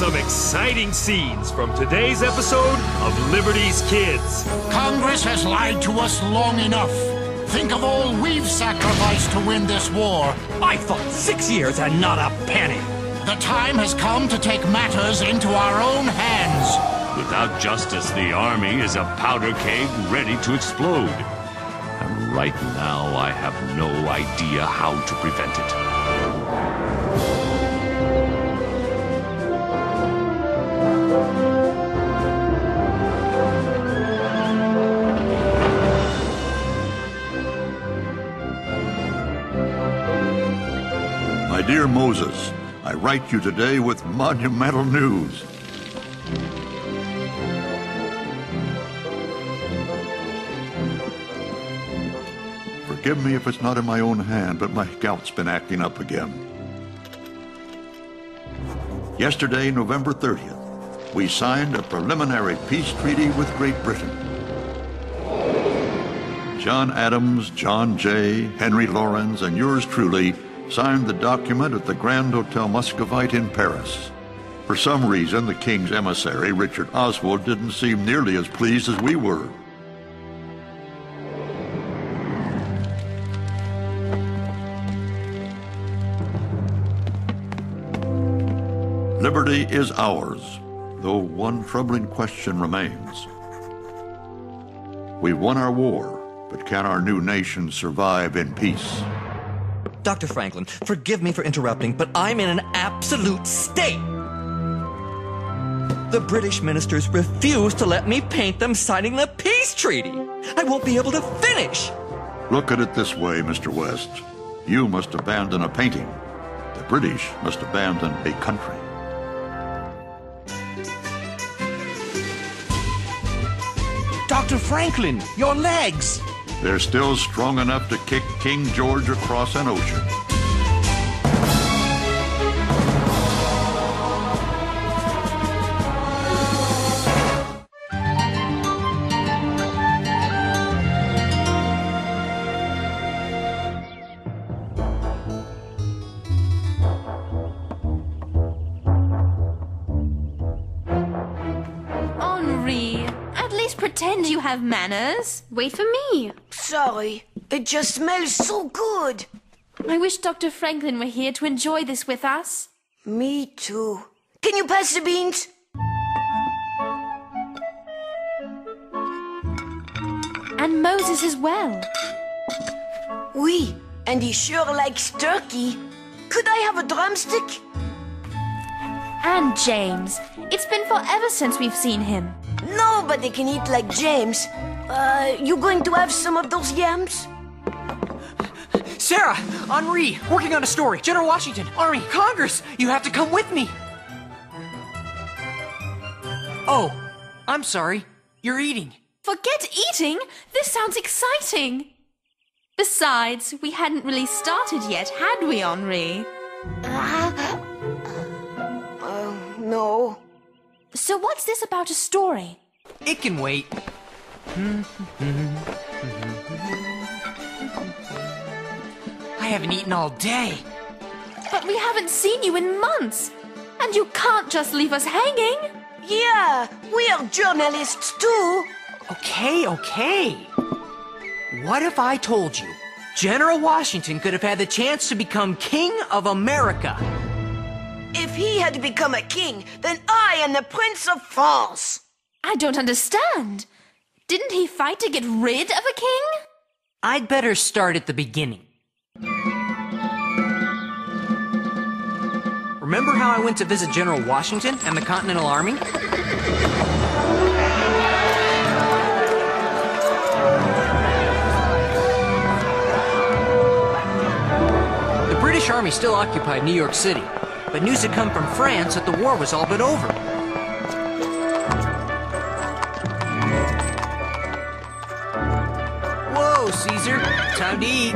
some exciting scenes from today's episode of Liberty's Kids. Congress has lied to us long enough. Think of all we've sacrificed to win this war. I fought 6 years and not a penny. The time has come to take matters into our own hands. Without justice, the army is a powder keg ready to explode. And right now, I have no idea how to prevent it. My dear Moses, I write you today with monumental news. Forgive me if it's not in my own hand, but my gout's been acting up again. Yesterday, November 30th, we signed a preliminary peace treaty with Great Britain. John Adams, John Jay, Henry Lawrence, and yours truly signed the document at the Grand Hotel Muscovite in Paris. For some reason, the king's emissary, Richard Oswald, didn't seem nearly as pleased as we were. Liberty is ours, though one troubling question remains. We've won our war, but can our new nation survive in peace? Dr. Franklin, forgive me for interrupting, but I'm in an absolute state. The British ministers refuse to let me paint them signing the peace treaty. I won't be able to finish. Look at it this way, Mr. West. You must abandon a painting. The British must abandon a country. Dr. Franklin, your legs! They're still strong enough to kick King George across an ocean. Henri, at least pretend you have manners. Wait for me. Sorry, it just smells so good. I wish Dr. Franklin were here to enjoy this with us. Me too. Can you pass the beans? And Moses as well. Oui, and he sure likes turkey. Could I have a drumstick? And James. It's been forever since we've seen him. Nobody can eat like James. You going to have some of those yams? Sarah, Henri, working on a story. General Washington, Army, Congress, you have to come with me. Oh, I'm sorry. You're eating. Forget eating. This sounds exciting. Besides, we hadn't really started yet, had we, Henri? No. So what's this about a story? It can wait. I haven't eaten all day. But we haven't seen you in months. And you can't just leave us hanging. Yeah, we are journalists too. Okay. What if I told you General Washington could have had the chance to become King of America? If he had become a king, then I am the Prince of France. I don't understand. Didn't he fight to get rid of a king? I'd better start at the beginning. Remember how I went to visit General Washington and the Continental Army? The British Army still occupied New York City, but news had come from France that the war was all but over. Whoa, Caesar, time to eat.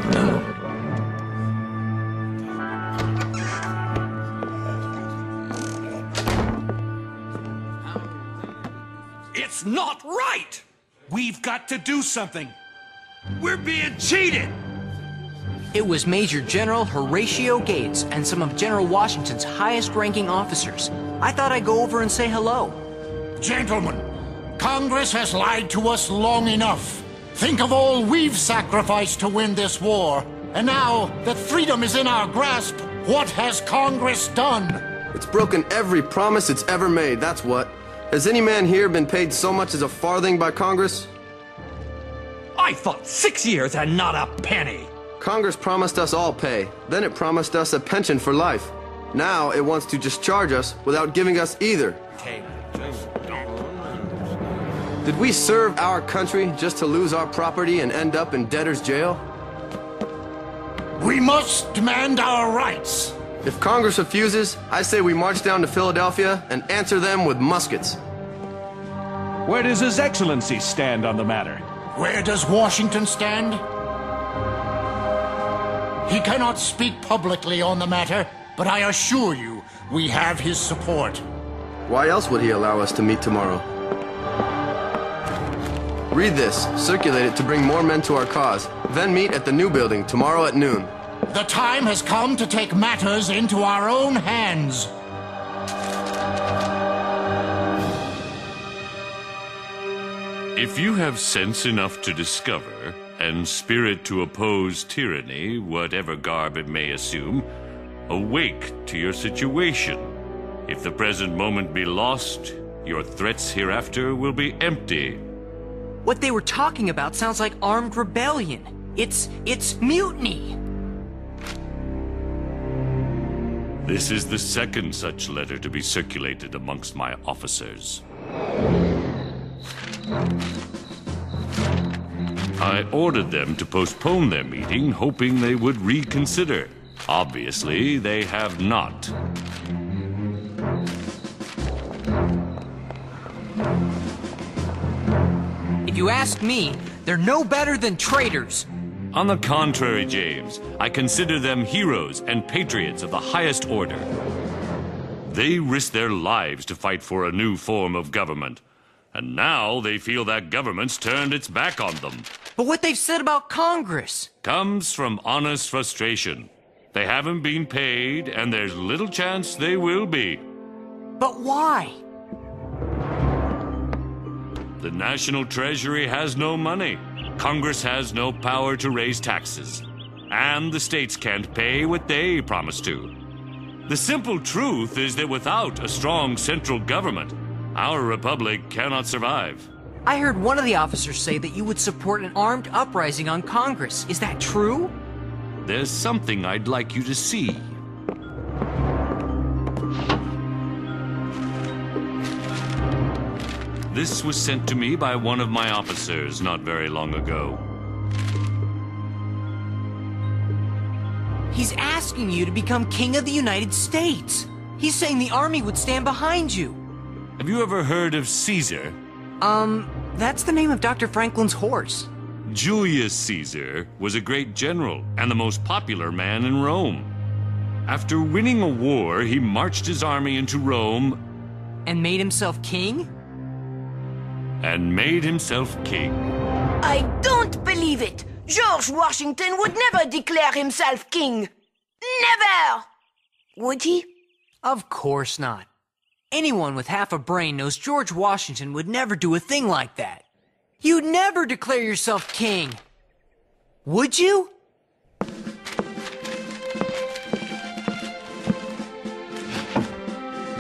It's not right! We've got to do something. We're being cheated! It was Major General Horatio Gates and some of General Washington's highest-ranking officers. I thought I'd go over and say hello. Gentlemen, Congress has lied to us long enough. Think of all we've sacrificed to win this war. And now that freedom is in our grasp, what has Congress done? It's broken every promise it's ever made, that's what. Has any man here been paid so much as a farthing by Congress? I fought 6 years and not a penny. Congress promised us all pay. Then it promised us a pension for life. Now it wants to discharge us without giving us either. Did we serve our country just to lose our property and end up in debtor's jail? We must demand our rights. If Congress refuses, I say we march down to Philadelphia and answer them with muskets. Where does His Excellency stand on the matter? Where does Washington stand? He cannot speak publicly on the matter, but I assure you, we have his support. Why else would he allow us to meet tomorrow? Read this, circulate it to bring more men to our cause, then meet at the new building tomorrow at noon. The time has come to take matters into our own hands. If you have sense enough to discover, and spirit to oppose tyranny, whatever garb it may assume, awake to your situation. If the present moment be lost, your threats hereafter will be empty. What they were talking about sounds like armed rebellion. It's mutiny. This is the second such letter to be circulated amongst my officers. I ordered them to postpone their meeting, hoping they would reconsider. Obviously, they have not. If you ask me, they're no better than traitors. On the contrary, James, I consider them heroes and patriots of the highest order. They risked their lives to fight for a new form of government. And now they feel that government's turned its back on them. But what they've said about Congress comes from honest frustration. They haven't been paid, and there's little chance they will be. But why? The National Treasury has no money. Congress has no power to raise taxes. And the states can't pay what they promised to. The simple truth is that without a strong central government, our republic cannot survive. I heard one of the officers say that you would support an armed uprising on Congress. Is that true? There's something I'd like you to see. This was sent to me by one of my officers not very long ago. He's asking you to become King of the United States. He's saying the army would stand behind you. Have you ever heard of Caesar? That's the name of Dr. Franklin's horse. Julius Caesar was a great general and the most popular man in Rome. After winning a war, he marched his army into Rome and made himself king? I don't believe it. George Washington would never declare himself king. Never! Would he? Of course not. Anyone with half a brain knows George Washington would never do a thing like that. You'd never declare yourself king. Would you?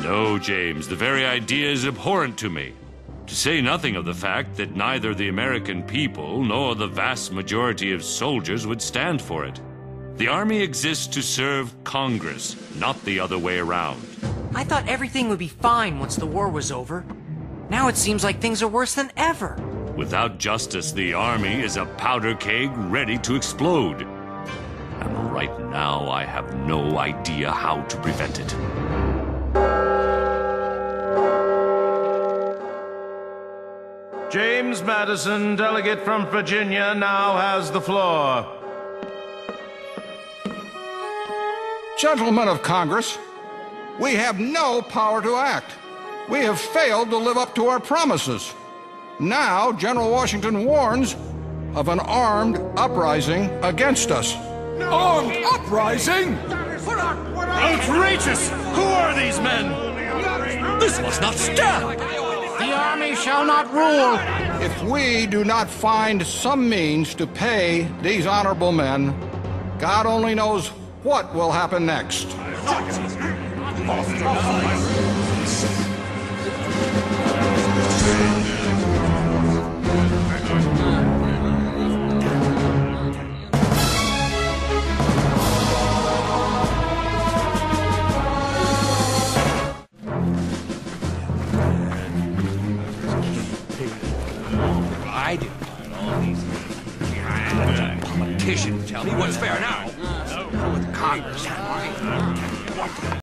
No, James, the very idea is abhorrent to me. To say nothing of the fact that neither the American people nor the vast majority of soldiers would stand for it. The army exists to serve Congress, not the other way around. I thought everything would be fine once the war was over. Now it seems like things are worse than ever. Without justice, the army is a powder keg ready to explode. And right now, I have no idea how to prevent it. James Madison, delegate from Virginia, now has the floor. Gentlemen of Congress, we have no power to act. We have failed to live up to our promises. Now, General Washington warns of an armed uprising against us. Armed uprising? Outrageous! Who are these men? This must not stand! The army shall not rule! If we do not find some means to pay these honorable men, God only knows what will happen next. I didn't find all these. Politicians tell me what's fair now. With Congress.